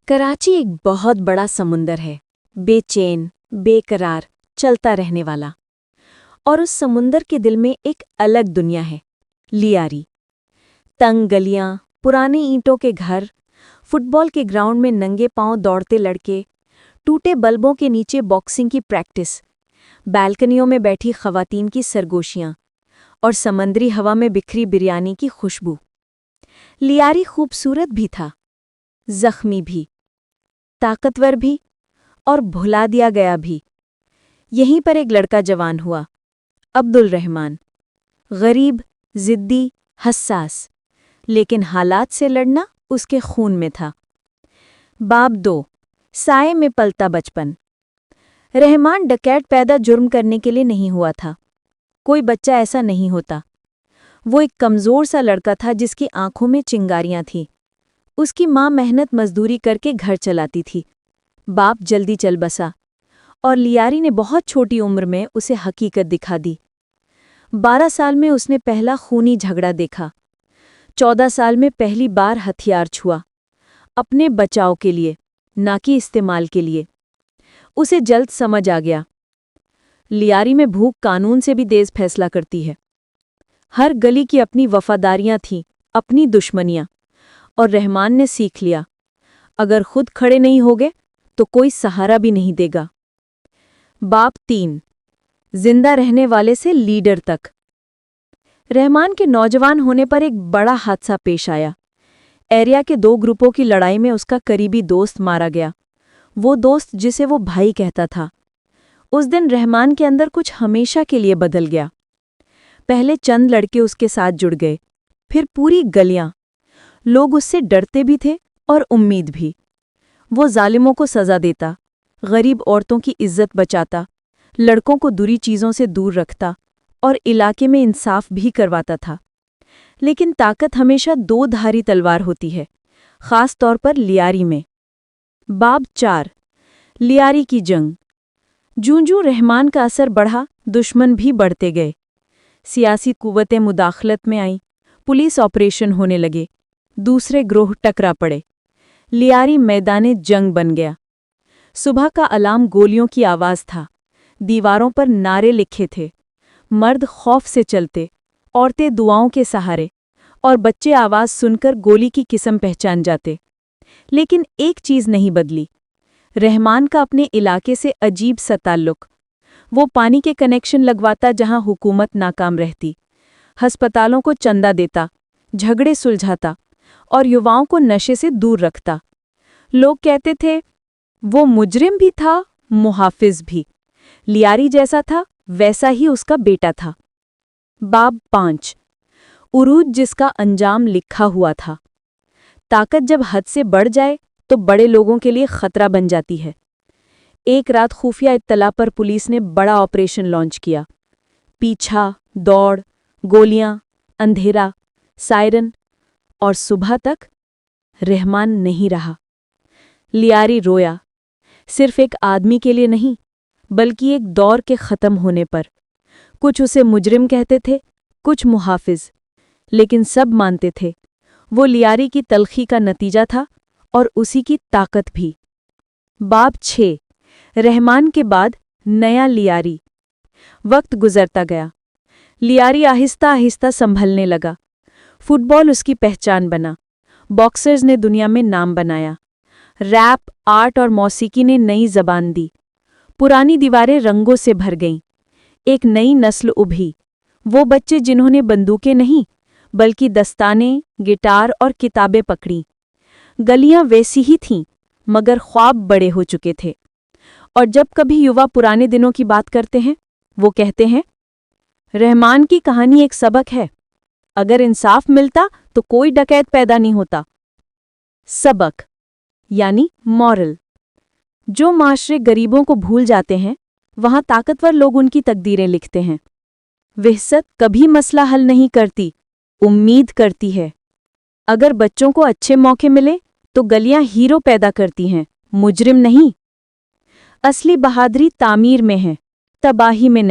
کراچی ایک بہت بڑا سمندر ہے، بے چین، بے قرار، چلتا رہنے والا۔ اور اس سمندر کے دل میں ایک الگ دنیا ہے، لیاری۔ تنگ گلیاں، پرانے اینٹوں کے گھر، فٹ بال کے گراؤنڈ میں ننگے پاؤں دوڑتے لڑکے، ٹوٹے بلبوں کے نیچے باکسنگ کی پریکٹس، بالکنیوں میں بیٹھی خواتین کی سرگوشیاں، اور سمندری ہوا میں بکھری بریانی کی خوشبو۔ لیاری خوبصورت بھی تھا، زخمی بھی، طاقتور بھی، اور بھلا دیا گیا بھی۔ یہیں پر ایک لڑکا جوان ہوا، عبد الرحمن۔ غریب، ضدی، حساس، لیکن حالات سے لڑنا اس کے خون میں تھا۔ باب 2، سائے میں پلتا بچپن۔ رحمان ڈکیت پیدا جرم کرنے کے لیے نہیں ہوا تھا۔ کوئی بچہ ایسا نہیں ہوتا۔ وہ ایک کمزور سا لڑکا تھا جس کی آنکھوں میں چنگاریاں تھیں۔ اس کی ماں محنت مزدوری کر کے گھر چلاتی تھی۔ باپ جلدی چل بسا، اور لیاری نے بہت چھوٹی عمر میں اسے حقیقت دکھا دی۔ 12 سال میں اس نے پہلا خونی جھگڑا دیکھا۔ 14 سال میں پہلی بار ہتھیار چھوا، اپنے بچاؤ کے لیے، نہ کہ استعمال کے لیے۔ اسے جلد سمجھ آ گیا، لیاری میں بھوک قانون سے بھی تیز فیصلہ کرتی ہے۔ ہر گلی کی اپنی وفاداریاں تھیں، اپنی دشمنیاں، اور رحمان نے سیکھ لیا، اگر خود کھڑے نہیں ہوگے تو کوئی سہارا بھی نہیں دے گا۔ باب 3، زندہ رہنے والے سے لیڈر تک۔ رحمان کے نوجوان ہونے پر ایک بڑا حادثہ پیش آیا۔ ایریا کے 2 گروپوں کی لڑائی میں اس کا قریبی دوست مارا گیا، وہ دوست جسے وہ بھائی کہتا تھا۔ اس دن رحمان کے اندر کچھ ہمیشہ کے لیے بدل گیا۔ پہلے چند لڑکے اس کے ساتھ جڑ گئے، پھر پوری گلیاں۔ لوگ اس سے ڈرتے بھی تھے اور امید بھی۔ وہ ظالموں کو سزا دیتا، غریب عورتوں کی عزت بچاتا، لڑکوں کو دوری چیزوں سے دور رکھتا، اور علاقے میں انصاف بھی کرواتا تھا۔ لیکن طاقت ہمیشہ 2 دھاری تلوار ہوتی ہے، خاص طور پر لیاری میں۔ باب 4، لیاری کی جنگ۔ جوں رحمان کا اثر بڑھا، دشمن بھی بڑھتے گئے۔ سیاسی قوتیں مداخلت میں آئیں، پولیس آپریشن ہونے لگے، دوسرے گروہ ٹکرا پڑے۔ لیاری میدان جنگ بن گیا۔ صبح کا الارم گولیوں کی آواز تھا، دیواروں پر نعرے لکھے تھے، مرد خوف سے چلتے، عورتیں دعاؤں کے سہارے، اور بچے آواز سن کر گولی کی قسم پہچان جاتے۔ لیکن ایک چیز نہیں بدلی، رحمان کا اپنے علاقے سے عجیب سا تعلق۔ وہ پانی کے کنیکشن لگواتا جہاں حکومت ناکام رہتی، ہسپتالوں کو چندہ دیتا، جھگڑے سلجھاتا، اور یواؤں کو نشے سے دور رکھتا۔ لوگ کہتے تھے وہ مجرم بھی تھا، محافظ بھی۔ لیاری جیسا تھا ویسا ہی اس کا بیٹا تھا۔ باب 5، عروج جس کا انجام لکھا ہوا تھا۔ طاقت جب حد سے بڑھ جائے تو بڑے لوگوں کے لیے خطرہ بن جاتی ہے۔ ایک رات خفیہ اطلاع پر پولیس نے بڑا آپریشن لانچ کیا۔ پیچھا، دوڑ، گولیاں، اندھیرا، سائرن، اور صبح تک رحمان نہیں رہا۔ لیاری رویا، صرف ایک آدمی کے لیے نہیں، بلکہ ایک دور کے ختم ہونے پر۔ کچھ اسے مجرم کہتے تھے، کچھ محافظ، لیکن سب مانتے تھے وہ لیاری کی تلخی کا نتیجہ تھا، اور اسی کی طاقت بھی۔ باب 6، رحمان کے بعد نیا لیاری۔ وقت گزرتا گیا، لیاری آہستہ آہستہ سنبھلنے لگا۔ فٹ بال اس کی پہچان بنا، باکسرز نے دنیا میں نام بنایا، ریپ، آرٹ اور موسیقی نے نئی زبان دی۔ پرانی دیواریں رنگوں سے بھر گئیں، ایک نئی نسل ابھی، وہ بچے جنہوں نے بندوقیں نہیں بلکہ دستانے، گٹار اور کتابیں پکڑیں۔ گلیاں ویسی ہی تھیں، مگر خواب بڑے ہو چکے تھے۔ اور جب کبھی یوا پرانے دنوں کی بات کرتے ہیں، وہ کہتے ہیں، رحمان کی کہانی ایک سبق ہے، اگر انصاف ملتا تو کوئی ڈکیت پیدا نہیں ہوتا۔ سبق یعنی مورل۔ جو معاشرے غریبوں کو بھول جاتے ہیں، وہاں طاقتور لوگ ان کی تقدیریں لکھتے ہیں۔ وحشت کبھی مسئلہ حل نہیں کرتی، امید کرتی ہے۔ اگر بچوں کو اچھے موقع ملے تو گلیاں ہیرو پیدا کرتی ہیں، مجرم نہیں۔ اصلی بہادری تعمیر میں ہے، تباہی میں نہیں۔